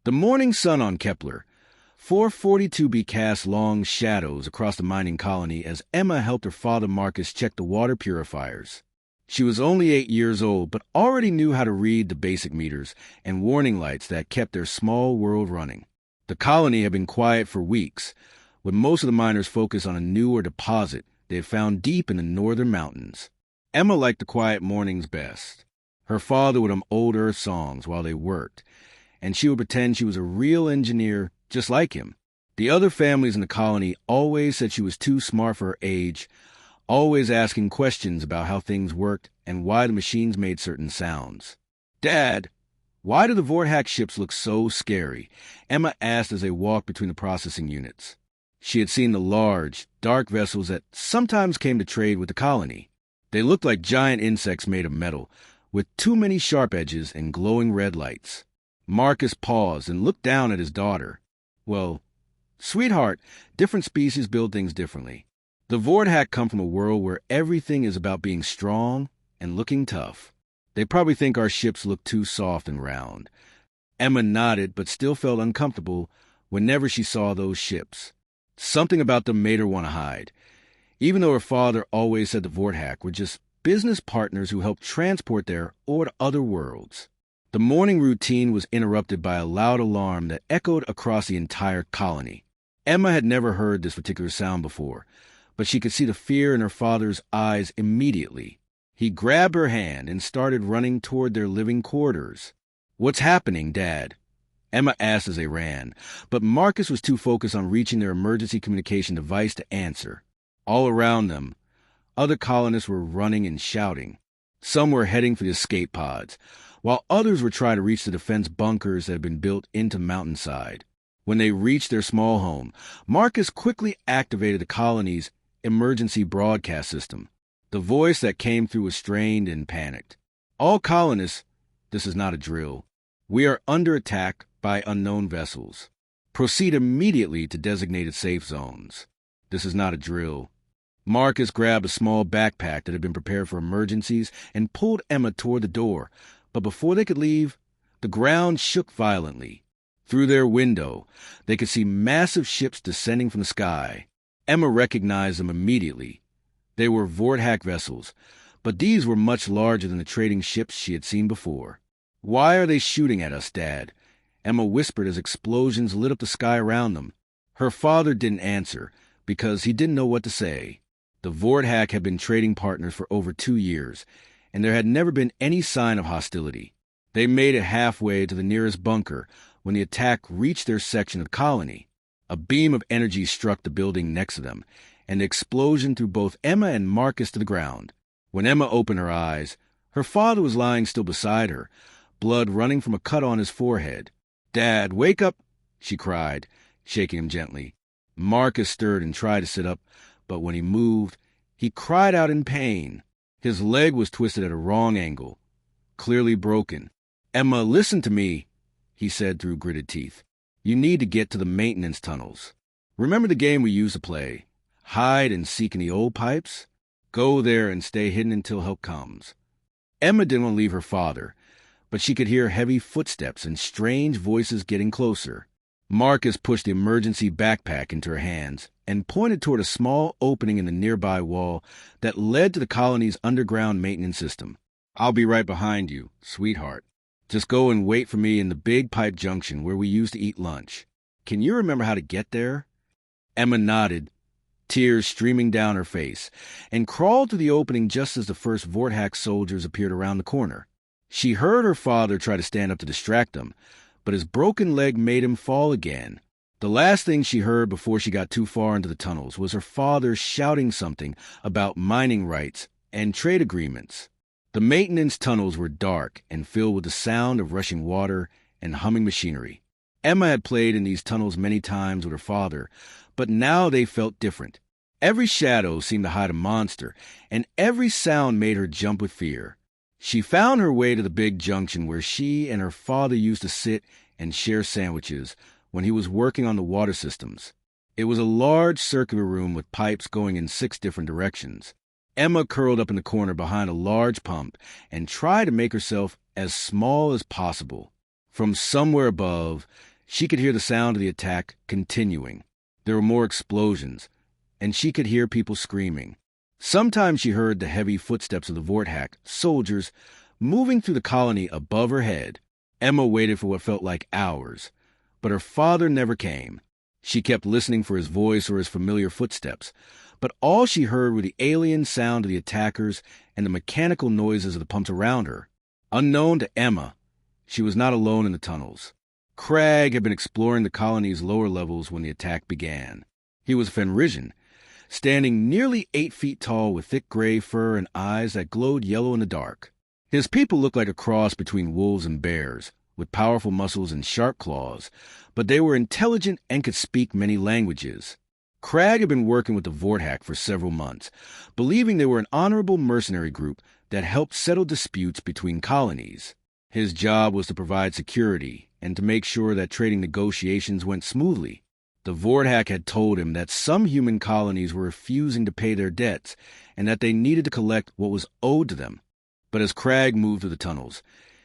The morning sun on Kepler, 442b cast long shadows across the mining colony as Emma helped her father Marcus check the water purifiers. She was only 8 years old, but already knew how to read the basic meters and warning lights that kept their small world running. The colony had been quiet for weeks, with most of the miners focused on a newer deposit they had found deep in the northern mountains. Emma liked the quiet mornings best. Her father would hum old Earth songs while they worked, and she would pretend she was a real engineer just like him. The other families in the colony always said she was too smart for her age, always asking questions about how things worked and why the machines made certain sounds. "Dad, why do the Vorhack ships look so scary?" Emma asked as they walked between the processing units. She had seen the large, dark vessels that sometimes came to trade with the colony. They looked like giant insects made of metal, with too many sharp edges and glowing red lights. Marcus paused and looked down at his daughter. "Well, sweetheart, different species build things differently. The Vorhack come from a world where everything is about being strong and looking tough. They probably think our ships look too soft and round." Emma nodded but still felt uncomfortable whenever she saw those ships. Something about them made her want to hide, even though her father always said the Vorhack were just business partners who helped transport there or to other worlds. The morning routine was interrupted by a loud alarm that echoed across the entire colony. Emma had never heard this particular sound before, but she could see the fear in her father's eyes immediately. He grabbed her hand and started running toward their living quarters. "What's happening, Dad?" Emma asked as they ran, but Marcus was too focused on reaching their emergency communication device to answer. All around them, other colonists were running and shouting. Some were heading for the escape pods, while others were trying to reach the defense bunkers that had been built into mountainside. When they reached their small home, Marcus quickly activated the colony's emergency broadcast system. The voice that came through was strained and panicked. "All colonists, this is not a drill. We are under attack by unknown vessels. Proceed immediately to designated safe zones. This is not a drill." Marcus grabbed a small backpack that had been prepared for emergencies and pulled Emma toward the door, but before they could leave, the ground shook violently. Through their window, they could see massive ships descending from the sky. Emma recognized them immediately. They were Vorhack vessels, but these were much larger than the trading ships she had seen before. "Why are they shooting at us, Dad?" Emma whispered as explosions lit up the sky around them. Her father didn't answer, because he didn't know what to say. The Vorhack had been trading partners for over 2 years, and there had never been any sign of hostility. They made it halfway to the nearest bunker when the attack reached their section of the colony. A beam of energy struck the building next to them, and the explosion threw both Emma and Marcus to the ground. When Emma opened her eyes, her father was lying still beside her, blood running from a cut on his forehead. "Dad, wake up!" she cried, shaking him gently. Marcus stirred and tried to sit up, but when he moved, he cried out in pain. His leg was twisted at a wrong angle, clearly broken. "Emma, listen to me," he said through gritted teeth. "You need to get to the maintenance tunnels. Remember the game we used to play? Hide and seek in the old pipes? Go there and stay hidden until help comes." Emma didn't want to leave her father, but she could hear heavy footsteps and strange voices getting closer. Marcus pushed the emergency backpack into her hands and pointed toward a small opening in the nearby wall that led to the colony's underground maintenance system. "I'll be right behind you, sweetheart. Just go and wait for me in the big pipe junction where we used to eat lunch. Can you remember how to get there?" Emma nodded, tears streaming down her face, and crawled to the opening just as the first Vorhack soldiers appeared around the corner. She heard her father try to stand up to distract them, but his broken leg made him fall again. The last thing she heard before she got too far into the tunnels was her father shouting something about mining rights and trade agreements. The maintenance tunnels were dark and filled with the sound of rushing water and humming machinery. Emma had played in these tunnels many times with her father, but now they felt different. Every shadow seemed to hide a monster, and every sound made her jump with fear. She found her way to the big junction where she and her father used to sit and share sandwiches when he was working on the water systems. It was a large circular room with pipes going in 6 different directions. Emma curled up in the corner behind a large pump and tried to make herself as small as possible. From somewhere above, She could hear the sound of the attack continuing. There were more explosions, and she could hear people screaming. Sometimes she heard the heavy footsteps of the Vorthak soldiers moving through the colony above her head. Emma waited for what felt like hours, but her father never came. She kept listening for his voice or his familiar footsteps, but all she heard were the alien sound of the attackers and the mechanical noises of the pumps around her. Unknown to Emma, she was not alone in the tunnels. Crag had been exploring the colony's lower levels when the attack began. He was a Fenrisian, standing nearly 8 feet tall with thick gray fur and eyes that glowed yellow in the dark. His people looked like a cross between wolves and bears, with powerful muscles and sharp claws, but they were intelligent and could speak many languages. Crag had been working with the Vorthak for several months, believing they were an honorable mercenary group that helped settle disputes between colonies. His job was to provide security and to make sure that trading negotiations went smoothly. The Vorthak had told him that some human colonies were refusing to pay their debts and that they needed to collect what was owed to them. But as Crag moved through the tunnels,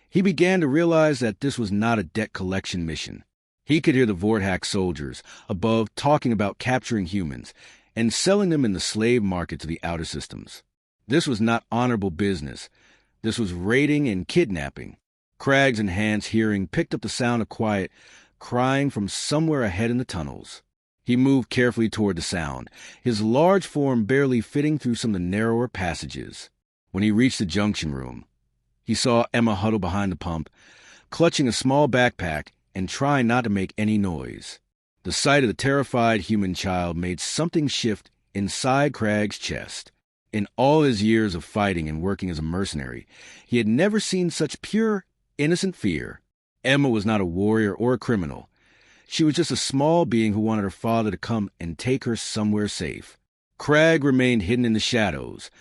he began to realize that this was not a debt collection mission. He could hear the Vorthak soldiers above talking about capturing humans and selling them in the slave market to the outer systems. This was not honorable business. This was raiding and kidnapping. Crag's enhanced hearing picked up the sound of quiet crying from somewhere ahead in the tunnels. He moved carefully toward the sound, his large form barely fitting through some of the narrower passages. When he reached the junction room, he saw Emma huddle behind the pump, clutching a small backpack and trying not to make any noise. The sight of the terrified human child made something shift inside Crag's chest. In all his years of fighting and working as a mercenary, he had never seen such pure, innocent fear. Emma was not a warrior or a criminal. She was just a small being who wanted her father to come and take her somewhere safe. Crag remained hidden in the shadows,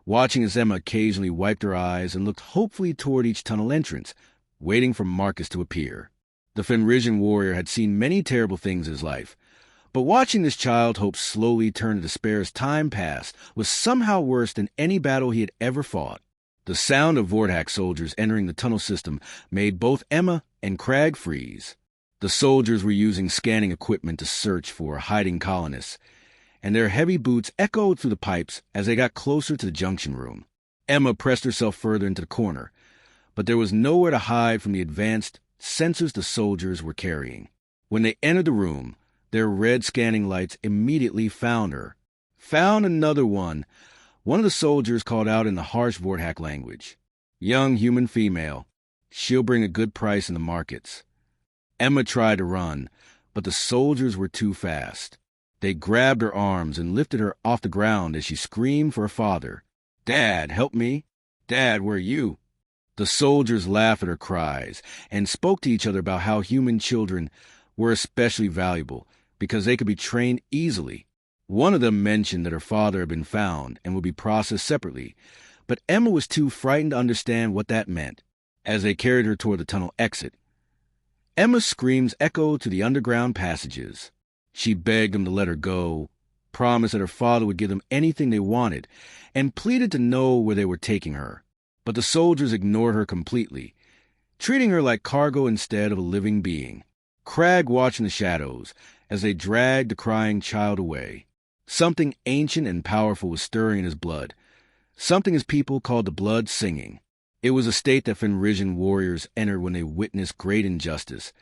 watching as Emma occasionally wiped her eyes and looked hopefully toward each tunnel entrance, waiting for Marcus to appear. The Fenrisian warrior had seen many terrible things in his life, but watching this child hope slowly turn to despair as time passed was somehow worse than any battle he had ever fought. The sound of Vorthak soldiers entering the tunnel system made both Emma and Crag freeze. The soldiers were using scanning equipment to search for hiding colonists, and their heavy boots echoed through the pipes as they got closer to the junction room. Emma pressed herself further into the corner, but there was nowhere to hide from the advanced sensors the soldiers were carrying. When they entered the room, their red scanning lights immediately found her. Found another one. One of the soldiers called out in the harsh Vorthak language. Young human female. She'll bring a good price in the markets. Emma tried to run, but the soldiers were too fast. They grabbed her arms and lifted her off the ground as she screamed for her father. "Dad, help me! Dad, where are you?" The soldiers laughed at her cries and spoke to each other about how human children were especially valuable because they could be trained easily. One of them mentioned that her father had been found and would be processed separately, but Emma was too frightened to understand what that meant. As they carried her toward the tunnel exit, Emma's screams echoed to the underground passages. She begged them to let her go, promised that her father would give them anything they wanted, and pleaded to know where they were taking her. But the soldiers ignored her completely, treating her like cargo instead of a living being. Crag watched in the shadows as they dragged the crying child away. Something ancient and powerful was stirring in his blood, something his people called the blood singing. It was a state that Fenrisian warriors entered when they witnessed great injustice,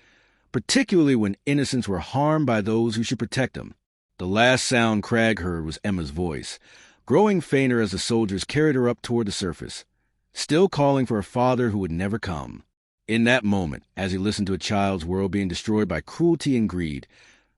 particularly when innocents were harmed by those who should protect them. The last sound Crag heard was Emma's voice, growing fainter as the soldiers carried her up toward the surface, still calling for a father who would never come. In that moment, as he listened to a child's world being destroyed by cruelty and greed,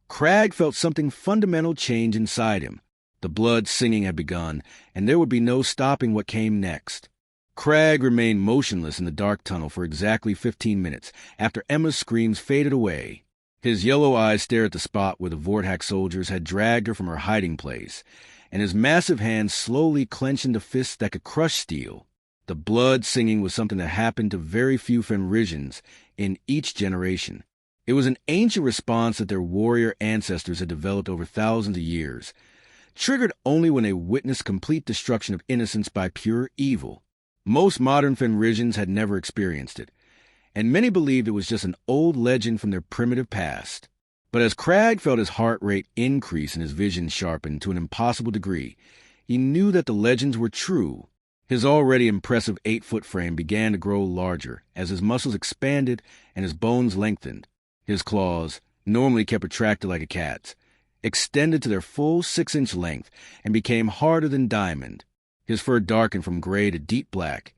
Crag felt something fundamental change inside him. The blood singing had begun, and there would be no stopping what came next. Crag remained motionless in the dark tunnel for exactly 15 minutes after Emma's screams faded away. His yellow eyes stared at the spot where the Vorthak soldiers had dragged her from her hiding place, and his massive hands slowly clenched into fists that could crush steel. The blood singing was something that happened to very few Fenrisians in each generation. It was an ancient response that their warrior ancestors had developed over thousands of years, triggered only when they witnessed complete destruction of innocence by pure evil. Most modern Fenrisians had never experienced it, and many believed it was just an old legend from their primitive past. But as Crag felt his heart rate increase and his vision sharpen to an impossible degree, he knew that the legends were true. His already impressive 8-foot frame began to grow larger as his muscles expanded and his bones lengthened. His claws, normally kept retracted like a cat's, extended to their full 6-inch length and became harder than diamond. His fur darkened from gray to deep black,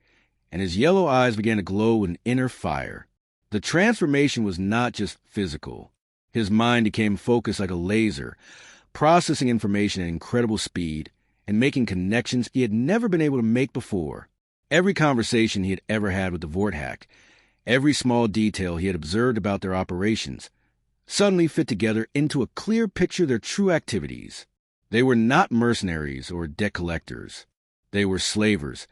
and his yellow eyes began to glow with an inner fire. The transformation was not just physical. His mind became focused like a laser, processing information at incredible speed and making connections he had never been able to make before. Every conversation he had ever had with the Vorthak, every small detail he had observed about their operations, suddenly fit together into a clear picture of their true activities. They were not mercenaries or debt collectors. They were slavers,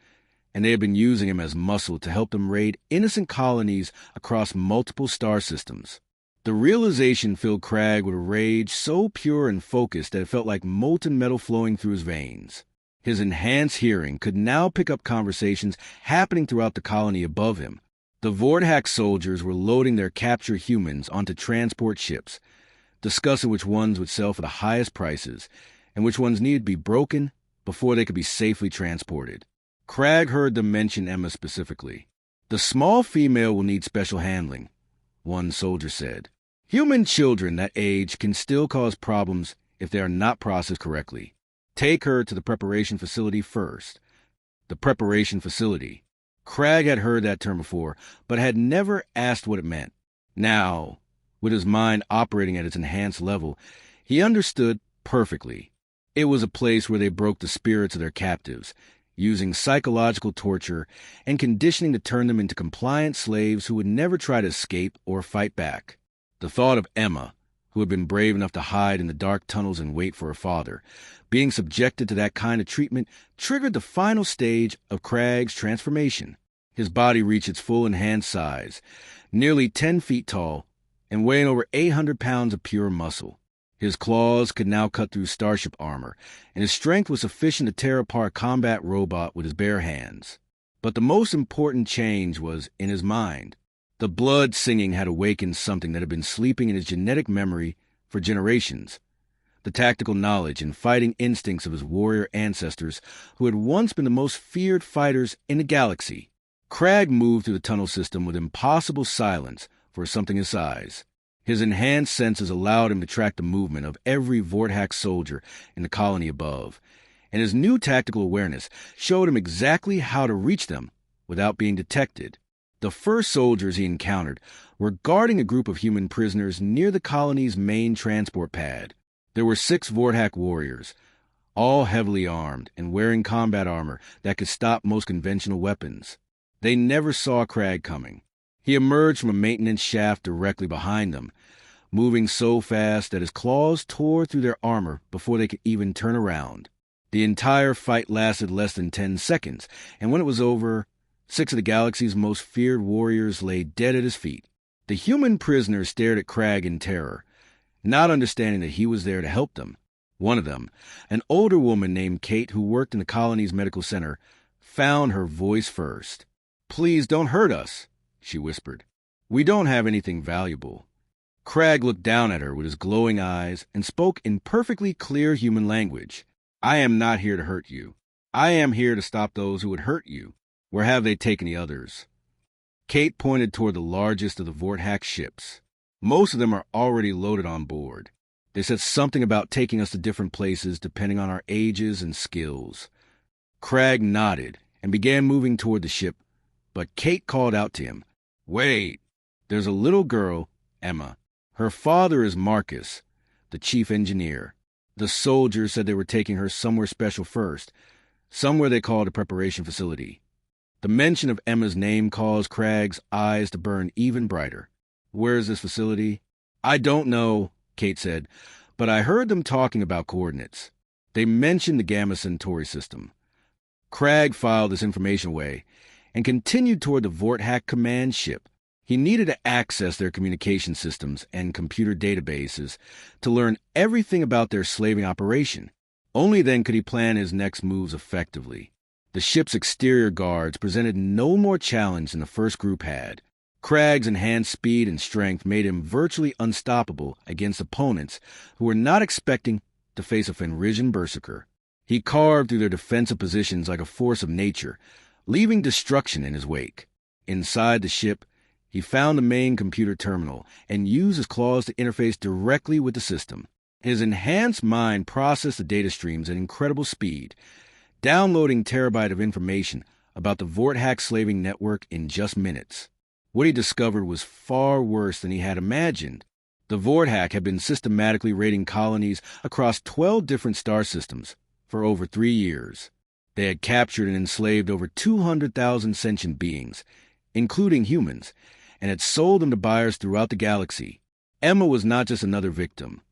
and they had been using him as muscle to help them raid innocent colonies across multiple star systems. The realization filled Crag with a rage so pure and focused that it felt like molten metal flowing through his veins. His enhanced hearing could now pick up conversations happening throughout the colony above him. The Vorthak soldiers were loading their captured humans onto transport ships, discussing which ones would sell for the highest prices and which ones needed to be broken before they could be safely transported. Crag heard them mention Emma specifically. "The small female will need special handling," one soldier said. "Human children that age can still cause problems if they are not processed correctly. Take her to the preparation facility first." The preparation facility. Crag had heard that term before, but had never asked what it meant. Now, with his mind operating at its enhanced level, he understood perfectly. It was a place where they broke the spirits of their captives, using psychological torture and conditioning to turn them into compliant slaves who would never try to escape or fight back. The thought of Emma, who had been brave enough to hide in the dark tunnels and wait for her father, being subjected to that kind of treatment triggered the final stage of Crag's transformation. His body reached its full enhanced size, nearly 10 feet tall, and weighing over 800 pounds of pure muscle. His claws could now cut through starship armor, and his strength was sufficient to tear apart a combat robot with his bare hands. But the most important change was in his mind. The blood singing had awakened something that had been sleeping in his genetic memory for generations. The tactical knowledge and fighting instincts of his warrior ancestors who had once been the most feared fighters in the galaxy. Crag moved through the tunnel system with impossible silence for something his size. His enhanced senses allowed him to track the movement of every Vorthak soldier in the colony above, and his new tactical awareness showed him exactly how to reach them without being detected. The first soldiers he encountered were guarding a group of human prisoners near the colony's main transport pad. There were 6 Vorthak warriors, all heavily armed and wearing combat armor that could stop most conventional weapons. They never saw Crag coming. He emerged from a maintenance shaft directly behind them, moving so fast that his claws tore through their armor before they could even turn around. The entire fight lasted less than 10 seconds, and when it was over, 6 of the galaxy's most feared warriors lay dead at his feet. The human prisoners stared at Crag in terror, not understanding that he was there to help them. One of them, an older woman named Kate who worked in the colony's medical center, found her voice first. "Please don't hurt us," she whispered. "We don't have anything valuable." Crag looked down at her with his glowing eyes and spoke in perfectly clear human language. "I am not here to hurt you. I am here to stop those who would hurt you. Where have they taken the others?" Kate pointed toward the largest of the Vorthak ships. "Most of them are already loaded on board. They said something about taking us to different places depending on our ages and skills." Crag nodded and began moving toward the ship, but Kate called out to him, "Wait! There's a little girl, Emma. Her father is Marcus, the chief engineer. The soldiers said they were taking her somewhere special first, somewhere they called a preparation facility." The mention of Emma's name caused Crag's eyes to burn even brighter. "Where is this facility?" "I don't know," Kate said, "but I heard them talking about coordinates. They mentioned the Gamma Centauri system." Crag filed this information away and continued toward the Vorthak command ship. He needed to access their communication systems and computer databases to learn everything about their slaving operation. Only then could he plan his next moves effectively. The ship's exterior guards presented no more challenge than the first group had. Craig's enhanced speed and strength made him virtually unstoppable against opponents who were not expecting to face a Fenrisian berserker. He carved through their defensive positions like a force of nature, leaving destruction in his wake. Inside the ship, he found the main computer terminal and used his claws to interface directly with the system. His enhanced mind processed the data streams at incredible speed, downloading terabytes of information about the Vorthack slaving network in just minutes. What he discovered was far worse than he had imagined. The Vorthack had been systematically raiding colonies across 12 different star systems for over 3 years. They had captured and enslaved over 200,000 sentient beings, including humans, and had sold them to buyers throughout the galaxy. Emma was not just another victim.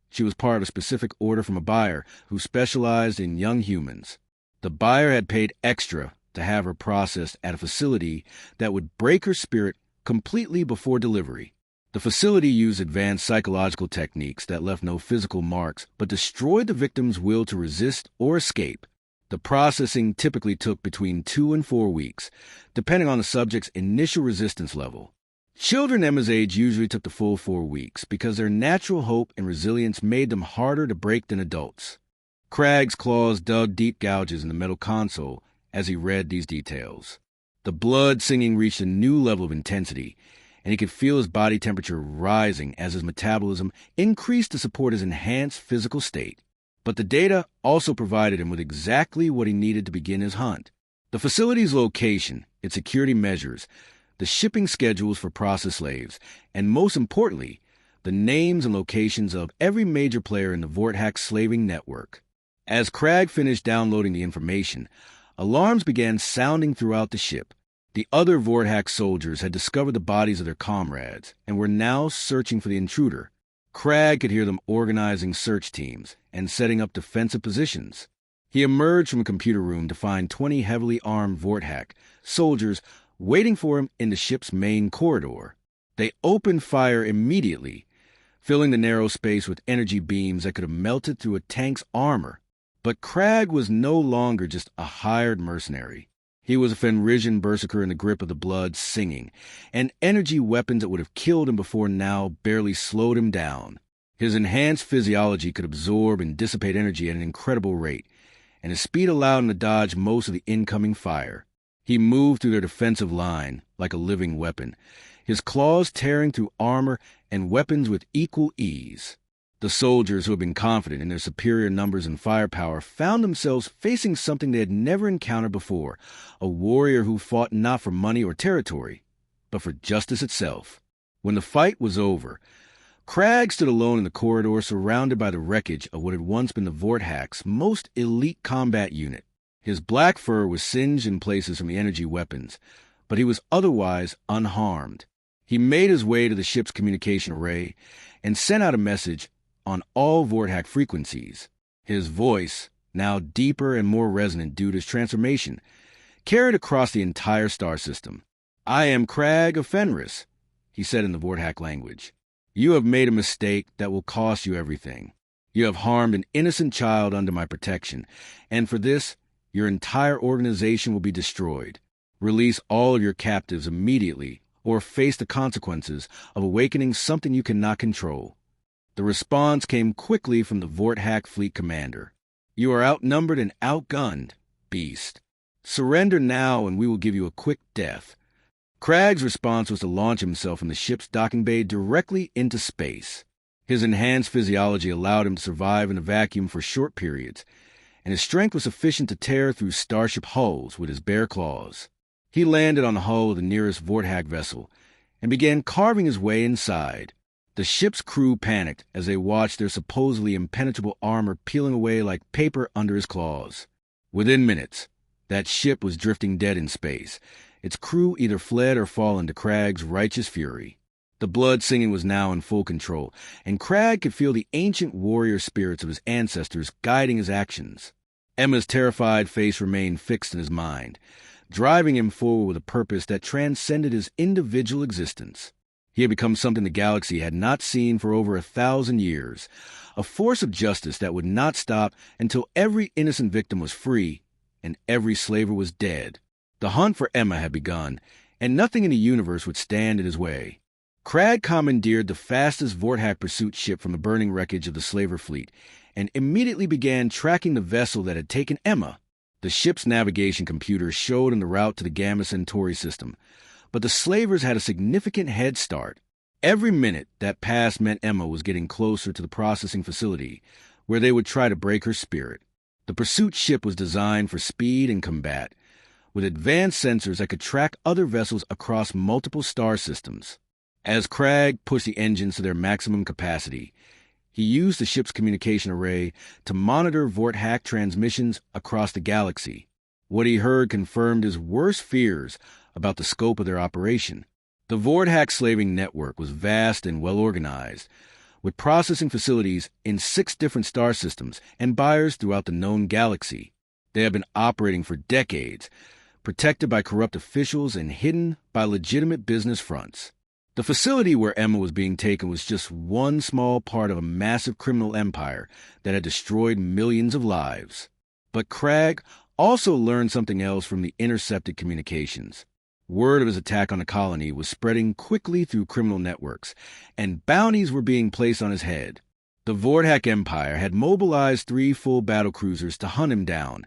She was part of a specific order from a buyer who specialized in young humans. The buyer had paid extra to have her processed at a facility that would break her spirit completely before delivery. The facility used advanced psychological techniques that left no physical marks but destroyed the victim's will to resist or escape. The processing typically took between 2 and 4 weeks, depending on the subject's initial resistance level. Children Emma's age usually took the full 4 weeks because their natural hope and resilience made them harder to break than adults. Craig's claws dug deep gouges in the metal console as he read these details. The blood singing reached a new level of intensity, and he could feel his body temperature rising as his metabolism increased to support his enhanced physical state. But the data also provided him with exactly what he needed to begin his hunt. The facility's location, its security measures, the shipping schedules for processed slaves, and most importantly, the names and locations of every major player in the Vorthack slaving network. As Craig finished downloading the information, alarms began sounding throughout the ship. The other Vorthack soldiers had discovered the bodies of their comrades and were now searching for the intruder. Craig could hear them organizing search teams and setting up defensive positions. He emerged from a computer room to find 20 heavily armed Vorthack soldiers waiting for him in the ship's main corridor. They opened fire immediately, filling the narrow space with energy beams that could have melted through a tank's armor. But Craig was no longer just a hired mercenary. He was a Fenrisian berserker in the grip of the blood singing, and energy weapons that would have killed him before now barely slowed him down. His enhanced physiology could absorb and dissipate energy at an incredible rate, and his speed allowed him to dodge most of the incoming fire. He moved through their defensive line like a living weapon, his claws tearing through armor and weapons with equal ease. The soldiers who had been confident in their superior numbers and firepower found themselves facing something they had never encountered before, a warrior who fought not for money or territory, but for justice itself. When the fight was over, Craig stood alone in the corridor surrounded by the wreckage of what had once been the Vorthack's most elite combat unit. His black fur was singed in places from the energy weapons, but he was otherwise unharmed. He made his way to the ship's communication array and sent out a message on all Vorthack frequencies. His voice, now deeper and more resonant due to his transformation, carried across the entire star system. "I am Craig of Fenris," he said in the Vorthack language. "You have made a mistake that will cost you everything. You have harmed an innocent child under my protection, and for this, your entire organization will be destroyed. Release all of your captives immediately, or face the consequences of awakening something you cannot control." The response came quickly from the Vorthack fleet commander. "You are outnumbered and outgunned, beast. Surrender now and we will give you a quick death." Craig's response was to launch himself from the ship's docking bay directly into space. His enhanced physiology allowed him to survive in a vacuum for short periods, and his strength was sufficient to tear through starship hulls with his bare claws. He landed on the hull of the nearest Vorthack vessel and began carving his way inside. The ship's crew panicked as they watched their supposedly impenetrable armor peeling away like paper under his claws. Within minutes, that ship was drifting dead in space. Its crew either fled or fallen to Craig's righteous fury. The blood singing was now in full control, and Craig could feel the ancient warrior spirits of his ancestors guiding his actions. Emma's terrified face remained fixed in his mind, driving him forward with a purpose that transcended his individual existence. He had become something the galaxy had not seen for over 1,000 years, a force of justice that would not stop until every innocent victim was free and every slaver was dead. The hunt for Emma had begun, and nothing in the universe would stand in his way. Crag commandeered the fastest Vorthack pursuit ship from the burning wreckage of the slaver fleet and immediately began tracking the vessel that had taken Emma. The ship's navigation computer showed him the route to the Gamma Centauri system, but the slavers had a significant head start. Every minute that passed meant Emma was getting closer to the processing facility, where they would try to break her spirit. The pursuit ship was designed for speed and combat, with advanced sensors that could track other vessels across multiple star systems. As Crag pushed the engines to their maximum capacity, he used the ship's communication array to monitor Vorthack transmissions across the galaxy. What he heard confirmed his worst fears about the scope of their operation. The Vorthack slaving network was vast and well-organized, with processing facilities in 6 different star systems and buyers throughout the known galaxy. They had been operating for decades, protected by corrupt officials and hidden by legitimate business fronts. The facility where Emma was being taken was just one small part of a massive criminal empire that had destroyed millions of lives. But Crag also learned something else from the intercepted communications. Word of his attack on the colony was spreading quickly through criminal networks, and bounties were being placed on his head. The Vorthack Empire had mobilized 3 full battlecruisers to hunt him down,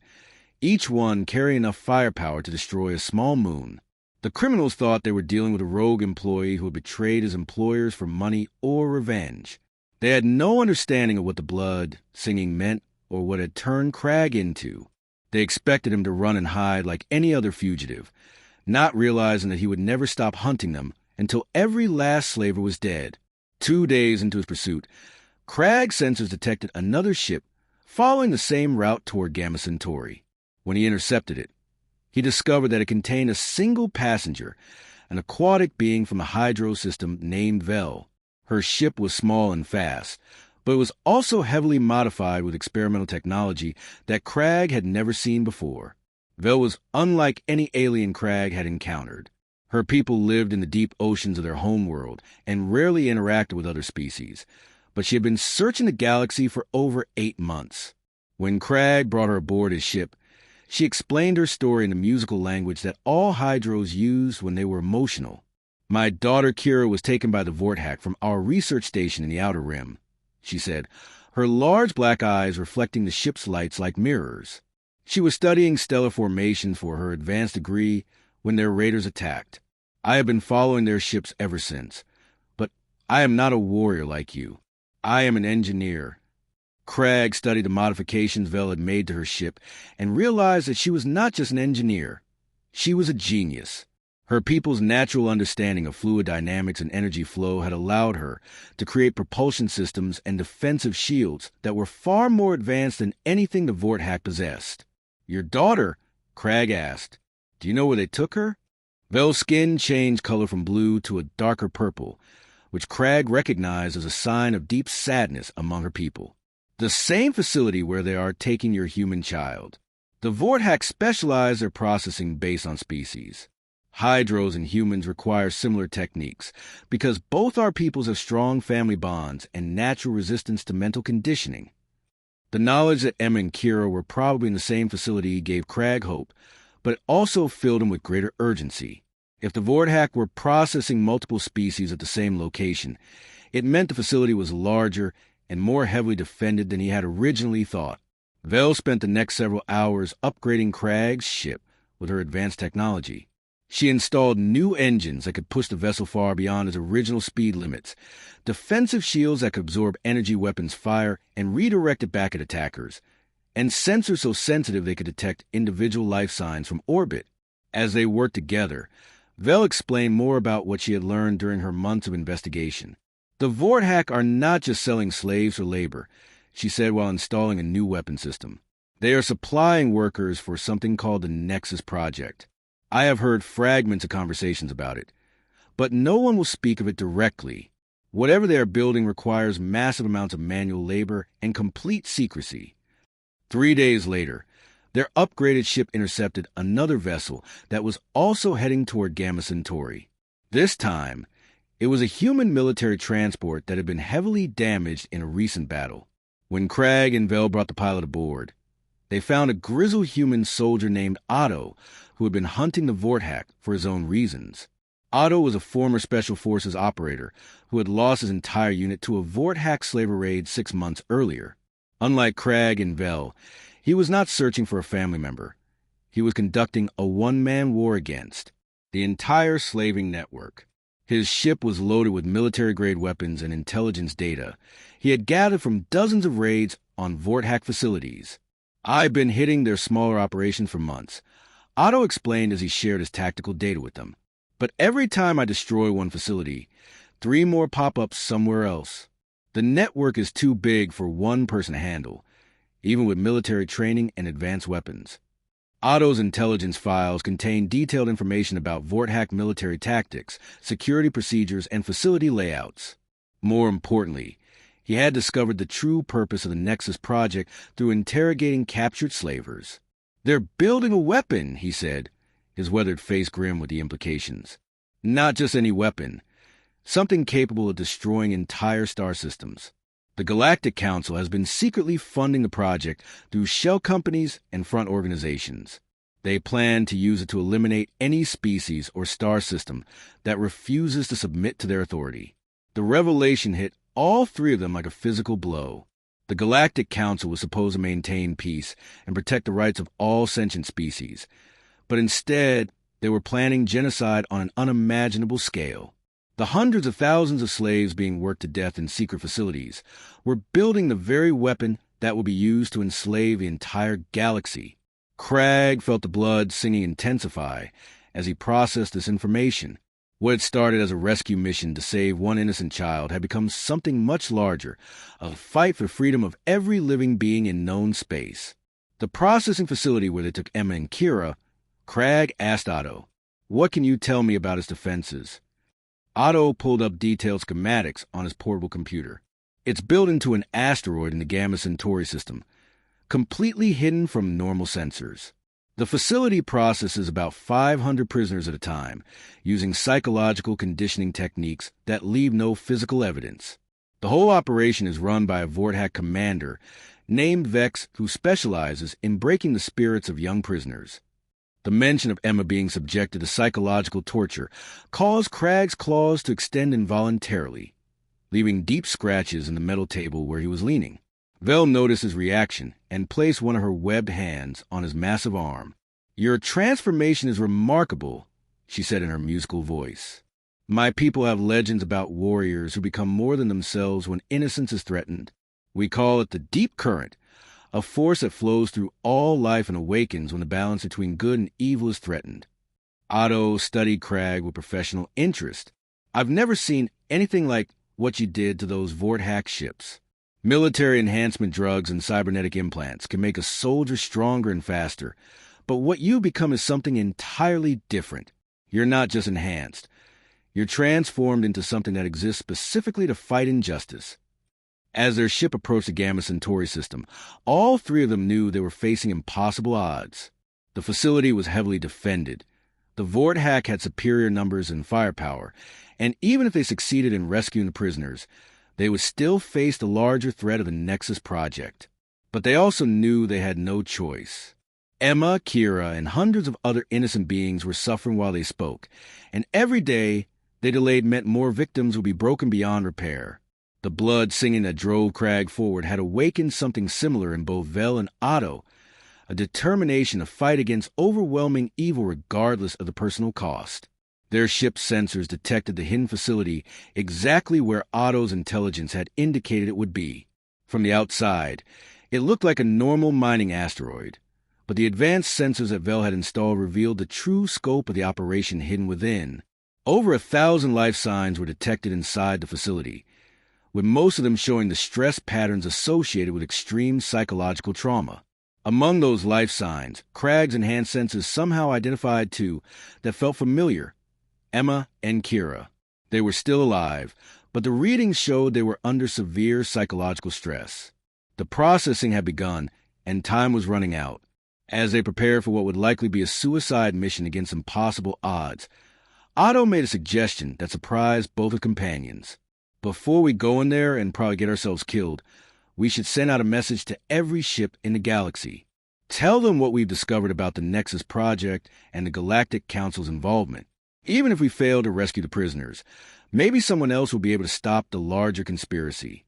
each one carrying enough firepower to destroy a small moon. The criminals thought they were dealing with a rogue employee who had betrayed his employers for money or revenge. They had no understanding of what the blood singing meant or what had turned Crag into. They expected him to run and hide like any other fugitive, not realizing that he would never stop hunting them until every last slaver was dead. 2 days into his pursuit, Crag's sensors detected another ship following the same route toward Gamma Centauri. When he intercepted it, he discovered that it contained a single passenger, an aquatic being from the Hydro system named Vel. Her ship was small and fast, but it was also heavily modified with experimental technology that Crag had never seen before. Vel was unlike any alien Crag had encountered. Her people lived in the deep oceans of their homeworld and rarely interacted with other species, but she had been searching the galaxy for over 8 months. When Crag brought her aboard his ship, she explained her story in the musical language that all Hydros used when they were emotional. "My daughter Kira was taken by the Vorthack from our research station in the Outer Rim," she said, her large black eyes reflecting the ship's lights like mirrors. "She was studying stellar formation for her advanced degree when their raiders attacked. I have been following their ships ever since. But I am not a warrior like you. I am an engineer." Crag studied the modifications Vel had made to her ship and realized that she was not just an engineer. She was a genius. Her people's natural understanding of fluid dynamics and energy flow had allowed her to create propulsion systems and defensive shields that were far more advanced than anything the Vorthack possessed. "Your daughter?" Crag asked. "Do you know where they took her?" Vel's skin changed color from blue to a darker purple, which Crag recognized as a sign of deep sadness among her people. "The same facility where they are taking your human child. The Vorthack specialize their processing based on species. Hydros and humans require similar techniques because both our peoples have strong family bonds and natural resistance to mental conditioning." The knowledge that Emma and Kira were probably in the same facility gave Crag hope, but it also filled him with greater urgency. If the Vorthack were processing multiple species at the same location, it meant the facility was larger and more heavily defended than he had originally thought. Vel spent the next several hours upgrading Crag's ship with her advanced technology. She installed new engines that could push the vessel far beyond its original speed limits, defensive shields that could absorb energy weapons' fire and redirect it back at attackers, and sensors so sensitive they could detect individual life signs from orbit. As they worked together, Vel explained more about what she had learned during her months of investigation. "The Vorthack are not just selling slaves for labor," she said while installing a new weapon system. "They are supplying workers for something called the Nexus Project. I have heard fragments of conversations about it, but no one will speak of it directly. Whatever they are building requires massive amounts of manual labor and complete secrecy." 3 days later, their upgraded ship intercepted another vessel that was also heading toward Gamma Centauri. This time, it was a human military transport that had been heavily damaged in a recent battle. When Crag and Vel brought the pilot aboard, They found a grizzled human soldier named Otto who had been hunting the Vorthak for his own reasons. Otto was a former Special Forces operator who had lost his entire unit to a Vorthak slaver raid 6 months earlier. Unlike Crag and Vel, he was not searching for a family member. He was conducting a one-man war against the entire slaving network. His ship was loaded with military-grade weapons and intelligence data he had gathered from dozens of raids on Vorthak facilities. "I've been hitting their smaller operations for months," Otto explained as he shared his tactical data with them. "But every time I destroy one facility, 3 more pop up somewhere else. The network is too big for one person to handle, even with military training and advanced weapons." Otto's intelligence files contained detailed information about Vorthak military tactics, security procedures, and facility layouts. More importantly, he had discovered the true purpose of the Nexus project through interrogating captured slavers. "They're building a weapon," he said, his weathered face grim with the implications. "Not just any weapon. Something capable of destroying entire star systems. The Galactic Council has been secretly funding the project through shell companies and front organizations. They plan to use it to eliminate any species or star system that refuses to submit to their authority." The revelation hit all 3 of them like a physical blow. The Galactic Council was supposed to maintain peace and protect the rights of all sentient species, but instead they were planning genocide on an unimaginable scale. The hundreds of thousands of slaves being worked to death in secret facilities were building the very weapon that would be used to enslave the entire galaxy. Crag felt the blood singing intensify as he processed this information. What had started as a rescue mission to save one innocent child had become something much larger, a fight for freedom of every living being in known space. The processing facility where they took Emma and Kira, Crag asked Otto, "What can you tell me about its defenses?" Otto pulled up detailed schematics on his portable computer. "It's built into an asteroid in the Gamma Centauri system, completely hidden from normal sensors. The facility processes about 500 prisoners at a time, using psychological conditioning techniques that leave no physical evidence. The whole operation is run by a Vorthak commander named Vex, who specializes in breaking the spirits of young prisoners." The mention of Emma being subjected to psychological torture caused Crag's claws to extend involuntarily, leaving deep scratches in the metal table where he was leaning. Vel noticed his reaction and placed one of her webbed hands on his massive arm. "Your transformation is remarkable," she said in her musical voice. "My people have legends about warriors who become more than themselves when innocence is threatened. We call it the deep current, a force that flows through all life and awakens when the balance between good and evil is threatened." Otto studied Crag with professional interest. "I've never seen anything like what you did to those Vorthak ships. Military enhancement drugs and cybernetic implants can make a soldier stronger and faster, but what you become is something entirely different. You're not just enhanced. You're transformed into something that exists specifically to fight injustice." As their ship approached the Gamma Centauri system, all 3 of them knew they were facing impossible odds. The facility was heavily defended. The Vorthak had superior numbers and firepower, and even if they succeeded in rescuing the prisoners, they would still face the larger threat of the Nexus project. But they also knew they had no choice. Emma, Kira, and hundreds of other innocent beings were suffering while they spoke, and every day they delayed meant more victims would be broken beyond repair. The blood singing that drove Crag forward had awakened something similar in both Vel and Otto, a determination to fight against overwhelming evil regardless of the personal cost. Their ship's sensors detected the hidden facility exactly where Otto's intelligence had indicated it would be. From the outside, it looked like a normal mining asteroid, but the advanced sensors that Vel had installed revealed the true scope of the operation hidden within. Over 1,000 life signs were detected inside the facility, with most of them showing the stress patterns associated with extreme psychological trauma. Among those life signs, Crag's enhanced senses somehow identified 2 that felt familiar: Emma and Kira. They were still alive, but the readings showed they were under severe psychological stress. The processing had begun, and time was running out. As they prepared for what would likely be a suicide mission against impossible odds, Otto made a suggestion that surprised both the companions. "Before we go in there and probably get ourselves killed, we should send out a message to every ship in the galaxy. Tell them what we've discovered about the Nexus Project and the Galactic Council's involvement. Even if we fail to rescue the prisoners, maybe someone else will be able to stop the larger conspiracy.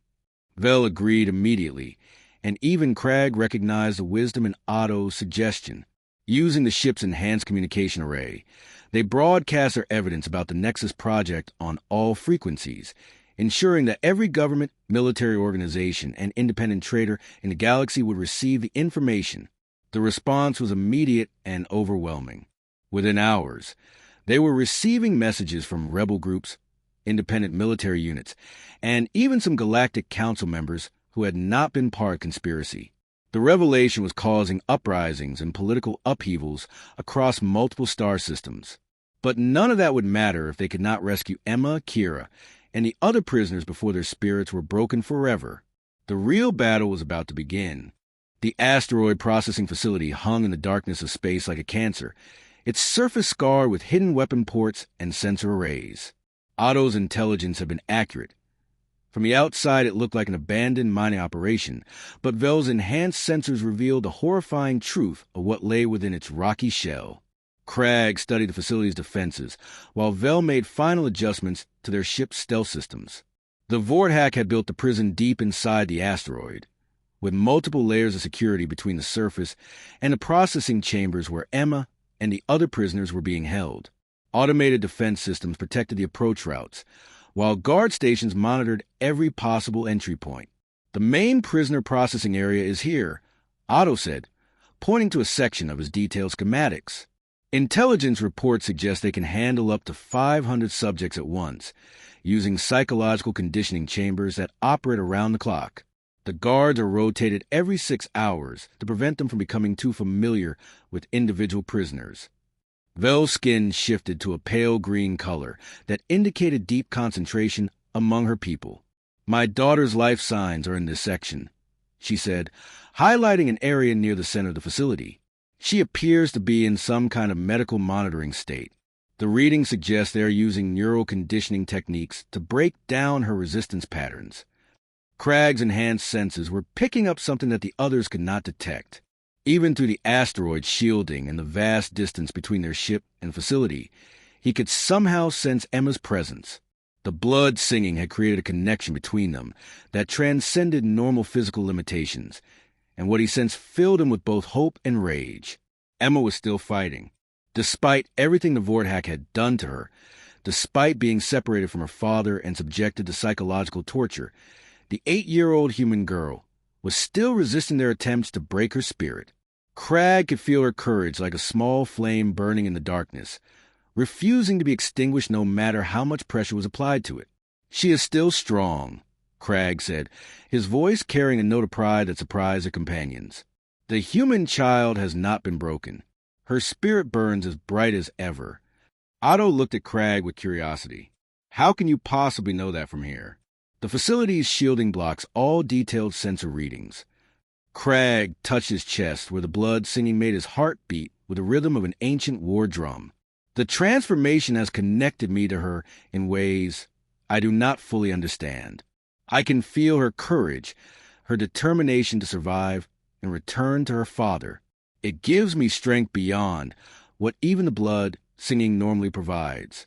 Vel agreed immediately, and even Crag recognized the wisdom in Otto's suggestion. Using the ship's enhanced communication array, they broadcast their evidence about the Nexus Project on all frequencies, ensuring that every government, military organization, and independent trader in the galaxy would receive the information. The response was immediate and overwhelming. Within hours, they were receiving messages from rebel groups, independent military units, and even some Galactic Council members who had not been part of the conspiracy. The revelation was causing uprisings and political upheavals across multiple star systems. But none of that would matter if they could not rescue Emma, Kira, and the other prisoners before their spirits were broken forever. The real battle was about to begin. The asteroid processing facility hung in the darkness of space like a cancer, its surface scarred with hidden weapon ports and sensor arrays. Otto's intelligence had been accurate. From the outside, it looked like an abandoned mining operation, but Vel's enhanced sensors revealed the horrifying truth of what lay within its rocky shell. Crag studied the facility's defenses, while Vel made final adjustments to their ship's stealth systems. The Vorthak had built the prison deep inside the asteroid, with multiple layers of security between the surface and the processing chambers where Emma and the other prisoners were being held. Automated defense systems protected the approach routes, while guard stations monitored every possible entry point. The main prisoner processing area is here, Otto said, pointing to a section of his detailed schematics. Intelligence reports suggest they can handle up to 500 subjects at once, using psychological conditioning chambers that operate around the clock. The guards are rotated every 6 hours to prevent them from becoming too familiar with individual prisoners. Vel's skin shifted to a pale green color that indicated deep concentration among her people. "My daughter's life signs are in this section," she said, highlighting an area near the center of the facility. She appears to be in some kind of medical monitoring state. The readings suggest they are using neural conditioning techniques to break down her resistance patterns. Crag's enhanced senses were picking up something that the others could not detect. Even through the asteroid shielding and the vast distance between their ship and facility, he could somehow sense Emma's presence. The blood singing had created a connection between them that transcended normal physical limitations, and what he sensed filled him with both hope and rage. Emma was still fighting. Despite everything the Vorthak had done to her, despite being separated from her father and subjected to psychological torture, the 8-year-old human girl was still resisting their attempts to break her spirit. Crag could feel her courage like a small flame burning in the darkness, refusing to be extinguished no matter how much pressure was applied to it. "She is still strong," Crag said, his voice carrying a note of pride that surprised her companions. "The human child has not been broken. Her spirit burns as bright as ever." Otto looked at Crag with curiosity. "How can you possibly know that from here?" The facility's shielding blocks all detailed sensor readings. Crag touched his chest where the blood singing made his heart beat with the rhythm of an ancient war drum. "The transformation has connected me to her in ways I do not fully understand. I can feel her courage, her determination to survive and return to her father. It gives me strength beyond what even the blood singing normally provides."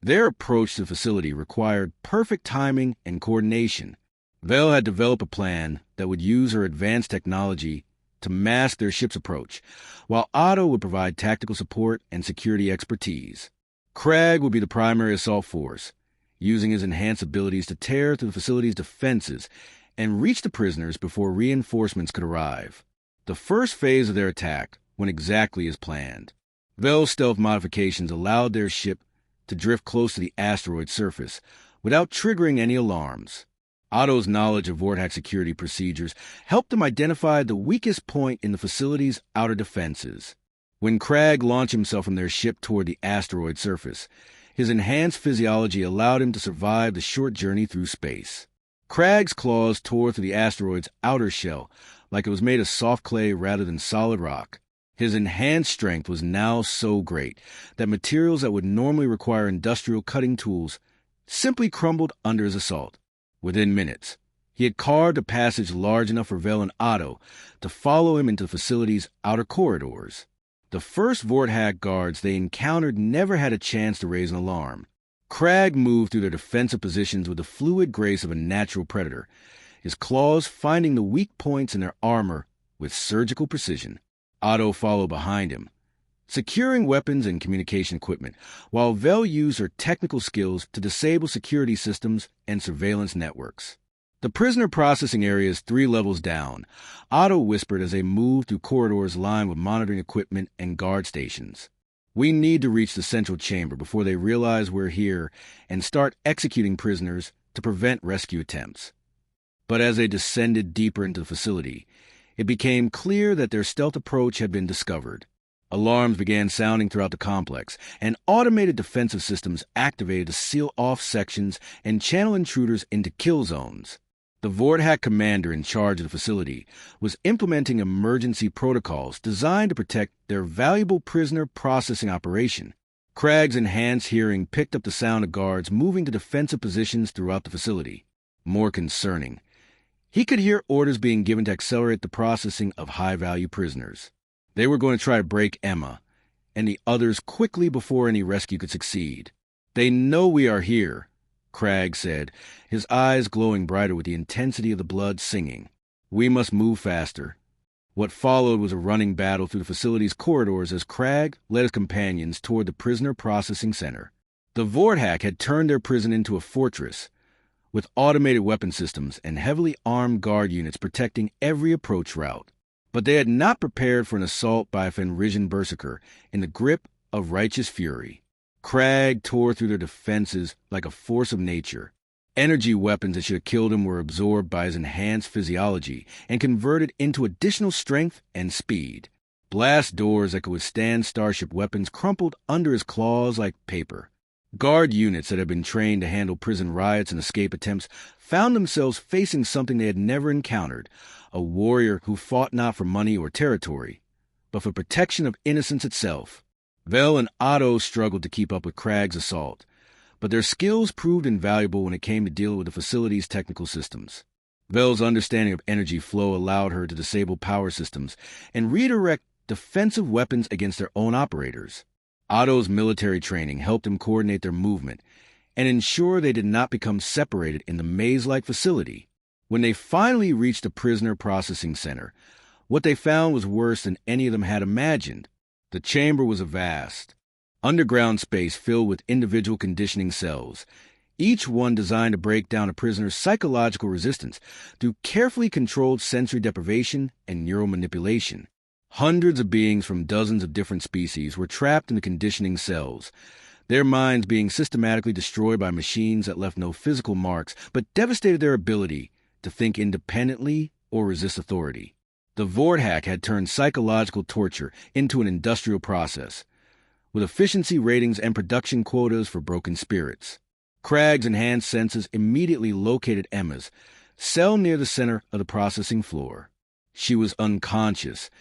Their approach to the facility required perfect timing and coordination. Vel had developed a plan that would use her advanced technology to mask their ship's approach, while Otto would provide tactical support and security expertise. Crag would be the primary assault force, using his enhanced abilities to tear through the facility's defenses and reach the prisoners before reinforcements could arrive. The first phase of their attack went exactly as planned. Vel's stealth modifications allowed their ship to drift close to the asteroid's surface without triggering any alarms. Otto's knowledge of Vorthak security procedures helped him identify the weakest point in the facility's outer defenses. When Crag launched himself from their ship toward the asteroid surface, his enhanced physiology allowed him to survive the short journey through space. Crag's claws tore through the asteroid's outer shell like it was made of soft clay rather than solid rock. His enhanced strength was now so great that materials that would normally require industrial cutting tools simply crumbled under his assault. Within minutes, He had carved a passage large enough for Vel and Otto to follow him into the facility's outer corridors. The first Vorthak guards they encountered never had a chance to raise an alarm. Crag moved through their defensive positions with the fluid grace of a natural predator, his claws finding the weak points in their armor with surgical precision. Otto followed behind him, securing weapons and communication equipment, while Vel used her technical skills to disable security systems and surveillance networks. The prisoner processing area is 3 levels down, Otto whispered as they moved through corridors lined with monitoring equipment and guard stations. We need to reach the central chamber before they realize we're here and start executing prisoners to prevent rescue attempts. But as they descended deeper into the facility, it became clear that their stealth approach had been discovered. Alarms began sounding throughout the complex, and automated defensive systems activated to seal off sections and channel intruders into kill zones. The Vorthak commander in charge of the facility was implementing emergency protocols designed to protect their valuable prisoner processing operation. Crag's enhanced hearing picked up the sound of guards moving to defensive positions throughout the facility. More concerning, he could hear orders being given to accelerate the processing of high-value prisoners. They were going to try to break Emma and the others quickly before any rescue could succeed. "They know we are here," Crag said, his eyes glowing brighter with the intensity of the blood singing. "We must move faster." What followed was a running battle through the facility's corridors as Crag led his companions toward the prisoner processing center. The Vorthak had turned their prison into a fortress, with automated weapon systems and heavily armed guard units protecting every approach route. But they had not prepared for an assault by a Fenrisian berserker in the grip of righteous fury. Crag tore through their defenses like a force of nature. Energy weapons that should have killed him were absorbed by his enhanced physiology and converted into additional strength and speed. Blast doors that could withstand starship weapons crumpled under his claws like paper. Guard units that had been trained to handle prison riots and escape attempts found themselves facing something they had never encountered, a warrior who fought not for money or territory, but for protection of innocence itself. Vel and Otto struggled to keep up with Crag's assault, but their skills proved invaluable when it came to dealing with the facility's technical systems. Vel's understanding of energy flow allowed her to disable power systems and redirect defensive weapons against their own operators. Otto's military training helped him coordinate their movement and ensure they did not become separated in the maze-like facility. When they finally reached the prisoner processing center, what they found was worse than any of them had imagined. The chamber was a vast, underground space filled with individual conditioning cells, each one designed to break down a prisoner's psychological resistance through carefully controlled sensory deprivation and neural manipulation. Hundreds of beings from dozens of different species were trapped in the conditioning cells, their minds being systematically destroyed by machines that left no physical marks but devastated their ability to think independently or resist authority. The Vorthak had turned psychological torture into an industrial process, with efficiency ratings and production quotas for broken spirits. Crag's enhanced senses immediately located Emma's cell near the center of the processing floor. She was unconscious,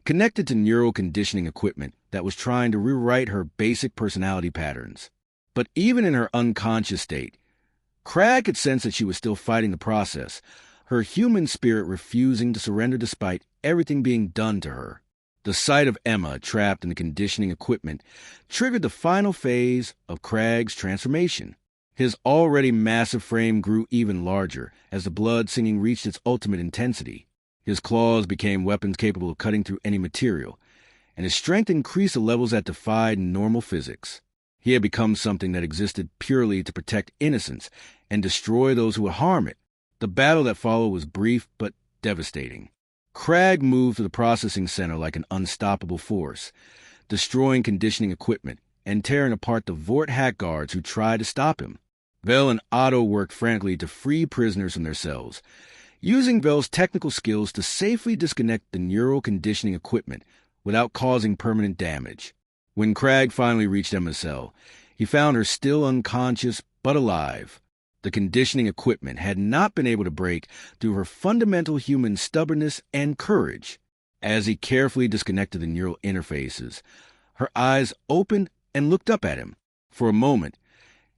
connected to neural conditioning equipment that was trying to rewrite her basic personality patterns. But even in her unconscious state, Crag could sense that she was still fighting the process, her human spirit refusing to surrender despite everything being done to her. The sight of Emma trapped in the conditioning equipment triggered the final phase of Crag's transformation. His already massive frame grew even larger as the blood singing reached its ultimate intensity. His claws became weapons capable of cutting through any material, and his strength increased to levels that defied normal physics. He had become something that existed purely to protect innocence and destroy those who would harm it. The battle that followed was brief but devastating. Crag moved to the processing center like an unstoppable force, destroying conditioning equipment and tearing apart the Vorthak guards who tried to stop him. Vel and Otto worked frantically to free prisoners from their cells, using Vel's technical skills to safely disconnect the neural conditioning equipment without causing permanent damage. When Crag finally reached Emma's cell, he found her still unconscious but alive. The conditioning equipment had not been able to break through her fundamental human stubbornness and courage. As he carefully disconnected the neural interfaces, her eyes opened and looked up at him. For a moment,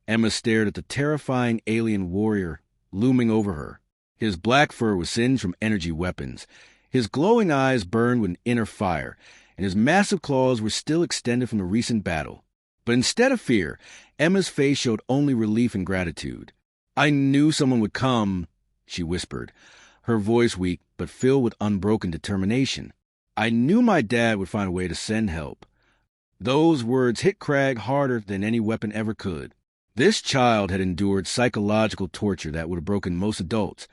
Emma stared at the terrifying alien warrior looming over her. His black fur was singed from energy weapons. His glowing eyes burned with an inner fire, and his massive claws were still extended from the recent battle. But instead of fear, Emma's face showed only relief and gratitude. "I knew someone would come," she whispered, her voice weak but filled with unbroken determination. "I knew my dad would find a way to send help." Those words hit Crag harder than any weapon ever could. This child had endured psychological torture that would have broken most adults,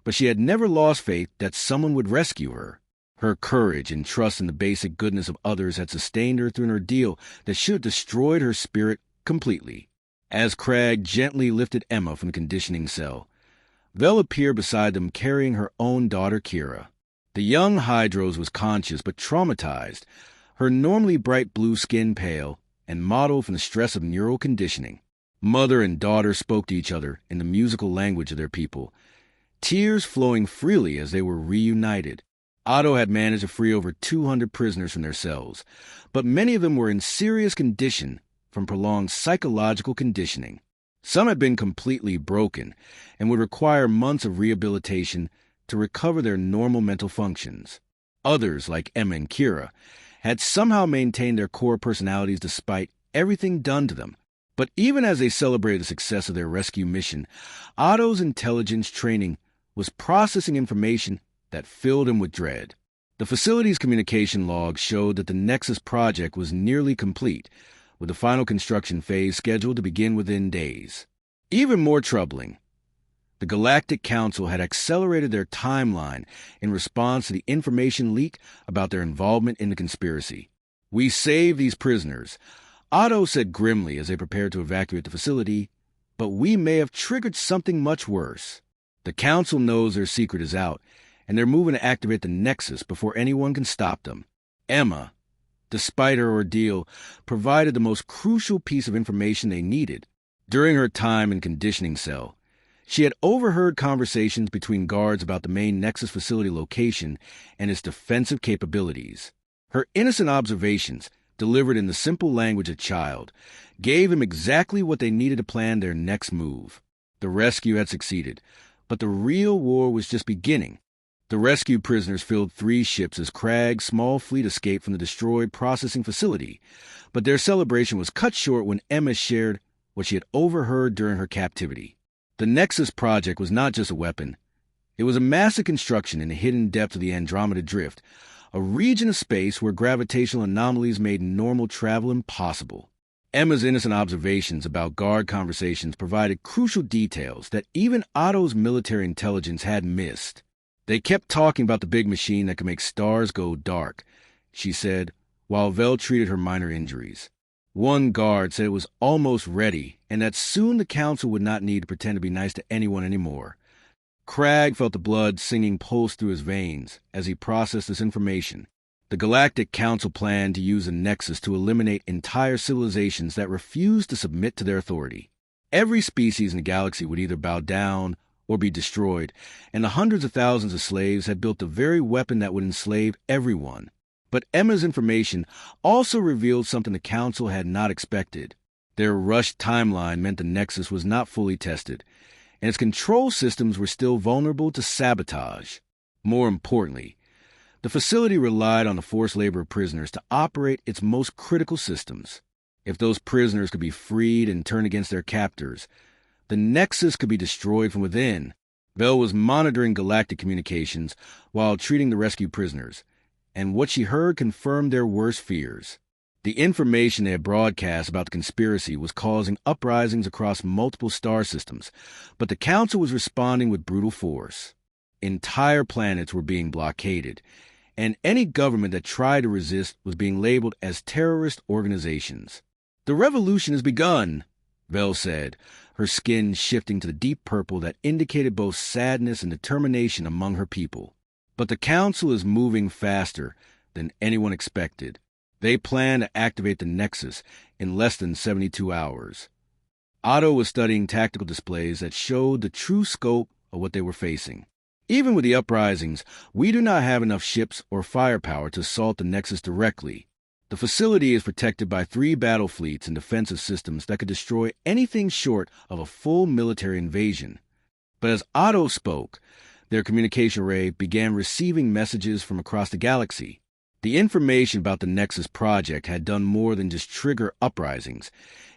but she had never lost faith that someone would rescue her. Her courage and trust in the basic goodness of others had sustained her through an ordeal that should have destroyed her spirit completely. As Crag gently lifted Emma from the conditioning cell, Vel appeared beside them carrying her own daughter Kira. The young Hydros was conscious but traumatized, her normally bright blue skin pale and mottled from the stress of neural conditioning. Mother and daughter spoke to each other in the musical language of their people, tears flowing freely as they were reunited. Otto had managed to free over 200 prisoners from their cells, but many of them were in serious condition from prolonged psychological conditioning. Some had been completely broken and would require months of rehabilitation to recover their normal mental functions. Others, like Emma and Kira, had somehow maintained their core personalities despite everything done to them. But even as they celebrated the success of their rescue mission, Otto's intelligence training was processing information that filled him with dread. The facility's communication logs showed that the Nexus project was nearly complete, with the final construction phase scheduled to begin within days. Even more troubling, the Galactic Council had accelerated their timeline in response to the information leak about their involvement in the conspiracy. "We saved these prisoners," Otto said grimly as they prepared to evacuate the facility, "but we may have triggered something much worse. The Council knows their secret is out, and they're moving to activate the Nexus before anyone can stop them." Emma, despite her ordeal, provided the most crucial piece of information they needed. During her time in conditioning cell, she had overheard conversations between guards about the main Nexus facility location and its defensive capabilities. Her innocent observations, delivered in the simple language of a child, gave them exactly what they needed to plan their next move. The rescue had succeeded, but the real war was just beginning. The rescued prisoners filled 3 ships as Crag's small fleet escaped from the destroyed processing facility, but their celebration was cut short when Emma shared what she had overheard during her captivity. The Nexus project was not just a weapon. It was a massive construction in the hidden depths of the Andromeda Drift, a region of space where gravitational anomalies made normal travel impossible. Emma's innocent observations about guard conversations provided crucial details that even Otto's military intelligence had missed. "They kept talking about the big machine that could make stars go dark," she said, while Vel treated her minor injuries. One guard said it was almost ready, and that soon the Council would not need to pretend to be nice to anyone anymore. Crag felt the blood singing pulse through his veins as he processed this information. The Galactic Council planned to use the Nexus to eliminate entire civilizations that refused to submit to their authority. Every species in the galaxy would either bow down or be destroyed, and the hundreds of thousands of slaves had built the very weapon that would enslave everyone. But Emma's information also revealed something the Council had not expected. Their rushed timeline meant the Nexus was not fully tested, and its control systems were still vulnerable to sabotage. More importantly, the facility relied on the forced labor of prisoners to operate its most critical systems. If those prisoners could be freed and turned against their captors, the Nexus could be destroyed from within. Vel was monitoring galactic communications while treating the rescued prisoners, and what she heard confirmed their worst fears. The information they had broadcast about the conspiracy was causing uprisings across multiple star systems, but the Council was responding with brutal force. Entire planets were being blockaded, and any government that tried to resist was being labeled as terrorist organizations. "The revolution has begun," Vel said, her skin shifting to the deep purple that indicated both sadness and determination among her people. "But the Council is moving faster than anyone expected. They plan to activate the Nexus in less than 72 hours. Otto was studying tactical displays that showed the true scope of what they were facing. "Even with the uprisings, we do not have enough ships or firepower to assault the Nexus directly. The facility is protected by 3 battle fleets and defensive systems that could destroy anything short of a full military invasion. But as Otto spoke, their communication array began receiving messages from across the galaxy. The information about the Nexus project had done more than just trigger uprisings.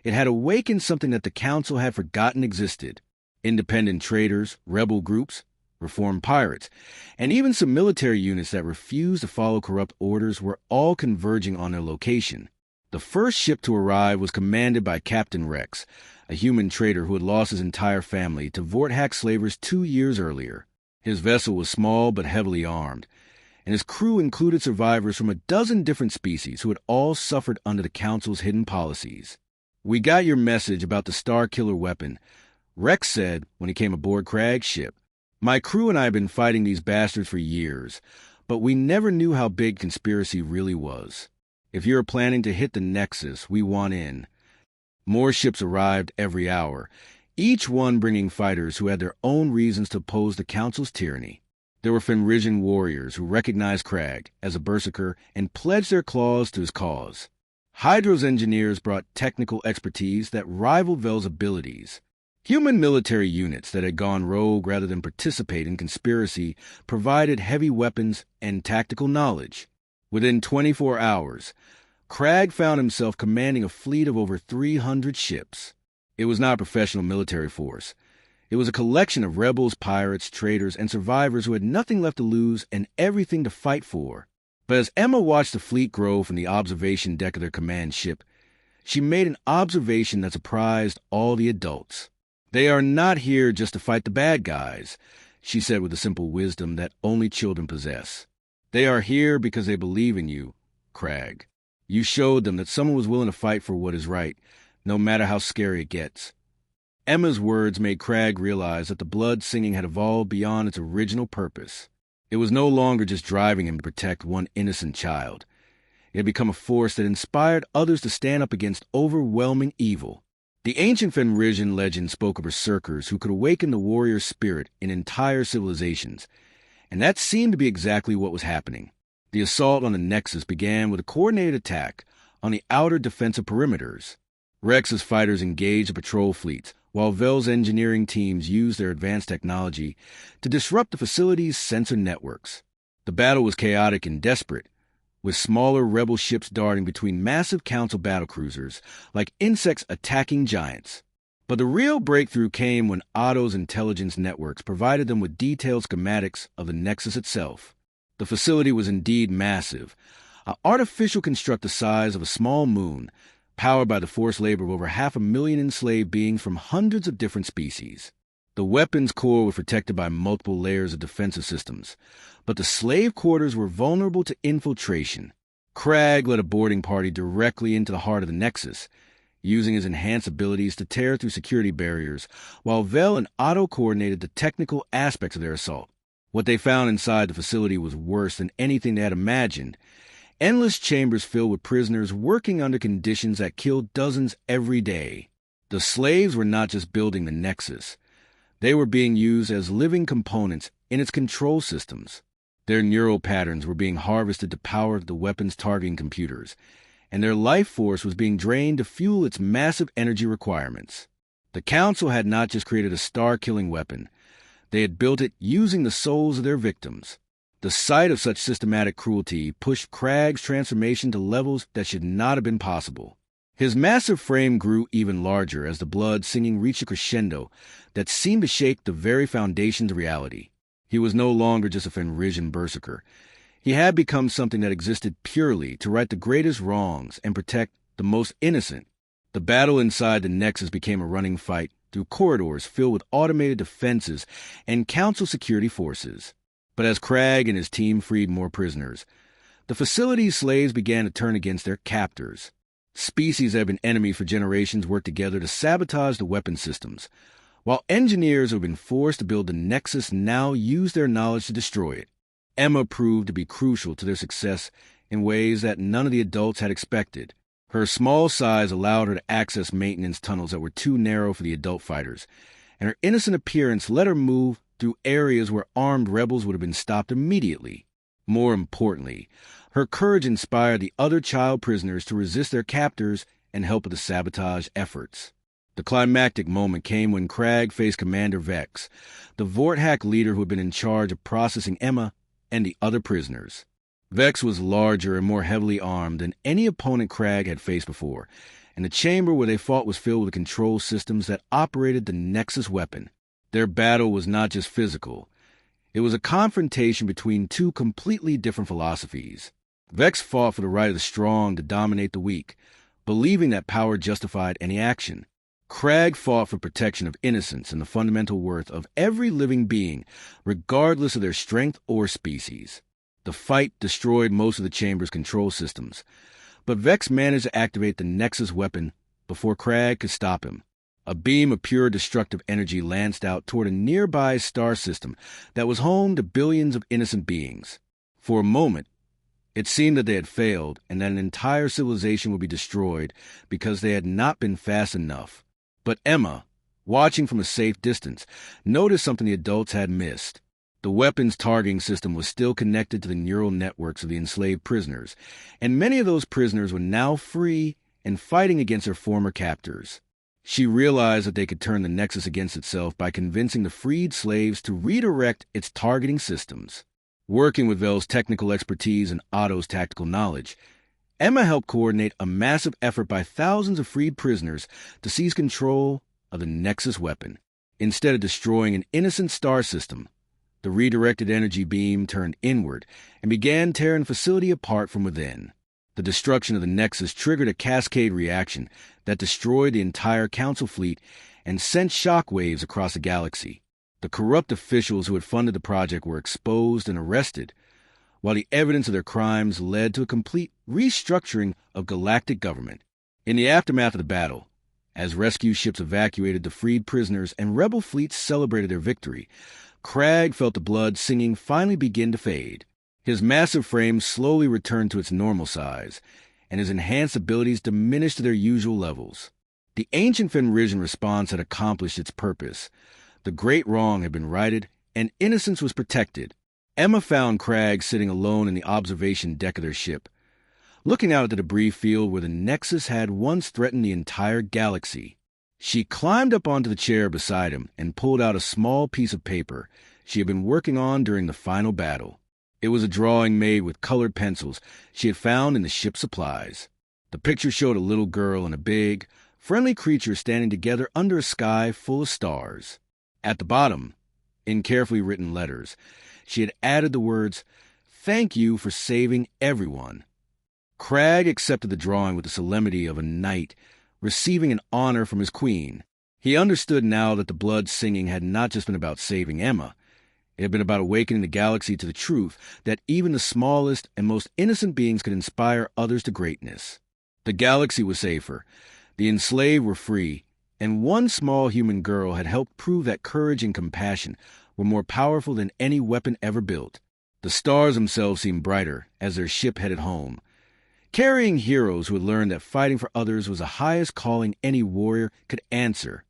It had awakened something that the Council had forgotten existed. Independent traders, rebel groups, reformed pirates, and even some military units that refused to follow corrupt orders were all converging on their location. The first ship to arrive was commanded by Captain Rex, a human trader who had lost his entire family to Vorthax slavers 2 years earlier. His vessel was small but heavily armed, and his crew included survivors from a dozen different species who had all suffered under the Council's hidden policies. "We got your message about the Star Killer weapon," Rex said when he came aboard Crag's ship. "My crew and I have been fighting these bastards for years, but we never knew how big conspiracy really was. If you're planning to hit the Nexus, we want in." More ships arrived every hour, each one bringing fighters who had their own reasons to oppose the Council's tyranny. There were Fenrisian warriors who recognized Crag as a berserker and pledged their claws to his cause. Hydro's engineers brought technical expertise that rivaled Vel's abilities. Human military units that had gone rogue rather than participate in conspiracy provided heavy weapons and tactical knowledge. Within 24 hours, Crag found himself commanding a fleet of over 300 ships. It was not a professional military force. It was a collection of rebels, pirates, traders, and survivors who had nothing left to lose and everything to fight for. But as Emma watched the fleet grow from the observation deck of their command ship, she made an observation that surprised all the adults. "They are not here just to fight the bad guys," she said with a simple wisdom that only children possess. "They are here because they believe in you, Crag. You showed them that someone was willing to fight for what is right, no matter how scary it gets." Emma's words made Crag realize that the blood singing had evolved beyond its original purpose. It was no longer just driving him to protect one innocent child. It had become a force that inspired others to stand up against overwhelming evil. The ancient Fenrisian legend spoke of berserkers who could awaken the warrior spirit in entire civilizations, and that seemed to be exactly what was happening. The assault on the Nexus began with a coordinated attack on the outer defensive perimeters. Rex's fighters engaged the patrol fleets, while Vel's engineering teams used their advanced technology to disrupt the facility's sensor networks. The battle was chaotic and desperate, with smaller rebel ships darting between massive Council battlecruisers like insects attacking giants. But the real breakthrough came when Otto's intelligence networks provided them with detailed schematics of the Nexus itself. The facility was indeed massive, an artificial construct the size of a small moon, powered by the forced labor of over 500,000 enslaved beings from hundreds of different species. The weapons core was protected by multiple layers of defensive systems, but the slave quarters were vulnerable to infiltration. Crag led a boarding party directly into the heart of the Nexus, using his enhanced abilities to tear through security barriers, while Vel and Otto coordinated the technical aspects of their assault. What they found inside the facility was worse than anything they had imagined. Endless chambers filled with prisoners working under conditions that killed dozens every day. The slaves were not just building the Nexus. They were being used as living components in its control systems. Their neural patterns were being harvested to power the weapon's targeting computers, and their life force was being drained to fuel its massive energy requirements. The Council had not just created a star-killing weapon. They had built it using the souls of their victims. The sight of such systematic cruelty pushed Crag's transformation to levels that should not have been possible. His massive frame grew even larger as the blood singing reached a crescendo that seemed to shake the very foundations of reality. He was no longer just a Fenrisian berserker. He had become something that existed purely to right the greatest wrongs and protect the most innocent. The battle inside the Nexus became a running fight through corridors filled with automated defenses and Council security forces. But as Crag and his team freed more prisoners, the facility's slaves began to turn against their captors. Species that have been enemies for generations worked together to sabotage the weapon systems, while engineers who have been forced to build the Nexus now used their knowledge to destroy it. Emma proved to be crucial to their success in ways that none of the adults had expected. Her small size allowed her to access maintenance tunnels that were too narrow for the adult fighters, and her innocent appearance let her move through areas where armed rebels would have been stopped immediately. More importantly, her courage inspired the other child prisoners to resist their captors and help with the sabotage efforts. The climactic moment came when Crag faced Commander Vex, the Vorthak leader who had been in charge of processing Emma and the other prisoners. Vex was larger and more heavily armed than any opponent Crag had faced before, and the chamber where they fought was filled with control systems that operated the Nexus weapon. Their battle was not just physical. It was a confrontation between two completely different philosophies. Vex fought for the right of the strong to dominate the weak, believing that power justified any action. Crag fought for protection of innocence and the fundamental worth of every living being, regardless of their strength or species. The fight destroyed most of the chamber's control systems, but Vex managed to activate the Nexus weapon before Crag could stop him. A beam of pure destructive energy lanced out toward a nearby star system that was home to billions of innocent beings. For a moment, it seemed that they had failed and that an entire civilization would be destroyed because they had not been fast enough. But Emma, watching from a safe distance, noticed something the adults had missed. The weapon's targeting system was still connected to the neural networks of the enslaved prisoners, and many of those prisoners were now free and fighting against their former captors. She realized that they could turn the Nexus against itself by convincing the freed slaves to redirect its targeting systems. Working with Vel's technical expertise and Otto's tactical knowledge, Emma helped coordinate a massive effort by thousands of freed prisoners to seize control of the Nexus weapon. Instead of destroying an innocent star system, the redirected energy beam turned inward and began tearing the facility apart from within. The destruction of the Nexus triggered a cascade reaction that destroyed the entire Council fleet and sent shockwaves across the galaxy. The corrupt officials who had funded the project were exposed and arrested, while the evidence of their crimes led to a complete restructuring of galactic government. In the aftermath of the battle, as rescue ships evacuated the freed prisoners and rebel fleets celebrated their victory, Crag felt the blood singing finally begin to fade. His massive frame slowly returned to its normal size, and his enhanced abilities diminished to their usual levels. The ancient Fenrisian response had accomplished its purpose. The great wrong had been righted, and innocence was protected. Emma found Crag sitting alone in the observation deck of their ship, looking out at the debris field where the Nexus had once threatened the entire galaxy. She climbed up onto the chair beside him and pulled out a small piece of paper she had been working on during the final battle. It was a drawing made with colored pencils she had found in the ship's supplies. The picture showed a little girl and a big, friendly creature standing together under a sky full of stars. At the bottom, in carefully written letters, she had added the words, "Thank you for saving everyone." Crag accepted the drawing with the solemnity of a knight receiving an honor from his queen. He understood now that the blood singing had not just been about saving Emma. It had been about awakening the galaxy to the truth that even the smallest and most innocent beings could inspire others to greatness. The galaxy was safer, the enslaved were free, and one small human girl had helped prove that courage and compassion were more powerful than any weapon ever built. The stars themselves seemed brighter as their ship headed home, carrying heroes who had learned that fighting for others was the highest calling any warrior could answer.